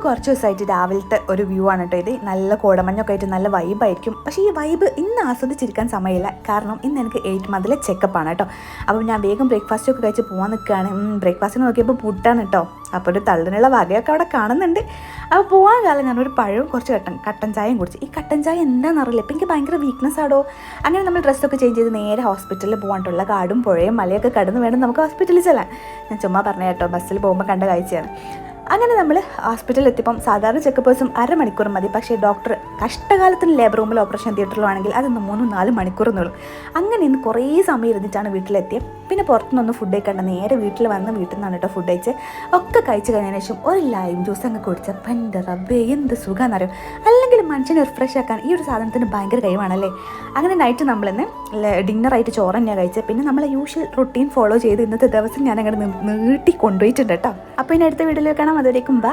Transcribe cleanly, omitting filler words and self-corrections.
കുറച്ച് ദിവസമായിട്ട് രാവിലത്തെ ഒരു വ്യൂ ആണ് കേട്ടോ ഇത്. നല്ല കോടമഞ്ഞൊക്കെ ആയിട്ട് നല്ല വൈബായിരിക്കും. പക്ഷേ ഈ വൈബ് ഇന്ന് ആസ്വദിച്ചിരിക്കാൻ സമയമില്ല. കാരണം ഇന്ന് എനിക്ക് 8 മന്തിലെ ചെക്കപ്പാണ് കേട്ടോ. അപ്പോൾ ഞാൻ വേഗം ബ്രേക്ക്ഫാസ്റ്റൊക്കെ കഴിച്ച് പോകാൻ നിൽക്കുകയാണ്. ബ്രേക്ക്ഫാസ്റ്റിന് നോക്കിയപ്പോൾ പുട്ടാണ് കേട്ടോ. അപ്പോൾ ഒരു തള്ളിനുള്ള വകയൊക്കെ അവിടെ കാണുന്നുണ്ട്. അപ്പോൾ പോകാൻ കാലം ഞാനൊരു പഴവും കുറച്ച് കട്ടൻ ചായയും കുടിച്ചു. ഈ കട്ടൻ ചായ എന്താണെന്നറിയില്ല, ഇപ്പം എനിക്ക് ഭയങ്കര വീക്ക്നെസ് ആടോ. അങ്ങനെ നമ്മൾ ഡ്രസ്സൊക്കെ ചേഞ്ച് ചെയ്ത് നേരെ ഹോസ്പിറ്റലിൽ പോകാനുള്ള കാടും പുഴയും മലയൊക്കെ കടന്ന് വേണം നമുക്ക് ഹോസ്പിറ്റലിൽ ചെല്ലാൻ. ഞാൻ ചുമ്മാ പറഞ്ഞ കേട്ടോ, ബസ്സിൽ പോകുമ്പോൾ കണ്ട കാഴ്ചയാണ്. അങ്ങനെ നമ്മൾ ഹോസ്പിറ്റലിൽ എത്തിയപ്പം സാധാരണ ചെക്കപ്പേഴ്സും 1/2 മണിക്കൂർ മതി. പക്ഷേ ഡോക്ടർ കഷ്ടകാലത്തിന് ലേബർ റൂമിൽ ഓപ്പറേഷൻ തിയേറ്ററിലാണെങ്കിൽ അതൊന്ന് 3-4 മണിക്കൂറെന്നുള്ളൂ. അങ്ങനെ ഇന്ന് കുറേ സമയം ഇരുന്നിട്ടാണ് വീട്ടിലെത്തിയത്. പിന്നെ പുറത്തുനിന്നൊന്നും ഫുഡ് കഴിക്കണ്ട, നേരെ വീട്ടിൽ വന്ന് വീട്ടിൽ നിന്നാണ് കേട്ടോ ഫുഡ് കഴിച്ച്. ഒക്കെ കഴിച്ച് കഴിഞ്ഞതിന് ശേഷം ഒരു ലൈം ജ്യൂസ് അങ്ങ് കുടിച്ചപ്പോൾ എൻ്റെ റബ്ബേ എന്ത് സുഖമാണെന്നറിയോ. അല്ലെങ്കിൽ മനുഷ്യനെ റിഫ്രഷ് ആക്കാൻ ഈ ഒരു സാധനത്തിന് ഭയങ്കര കഴിവാണല്ലേ. അങ്ങനെ നൈറ്റ് നമ്മളിന്ന് ഡിന്നറായിട്ട് ചോറ് തന്നെയാണ് കഴിച്ചത്. പിന്നെ നമ്മളെ യൂഷ്വൽ റൊട്ടീൻ ഫോളോ ചെയ്ത് ഇന്നത്തെ ദിവസം ഞാൻ അങ്ങനെ നീട്ടി കൊണ്ടുപോയിട്ടുണ്ട് കേട്ടോ. അപ്പോൾ ഇനി അടുത്ത വീഡിയോയിൽ കാണാം. അതുവരേക്കും ബൈ.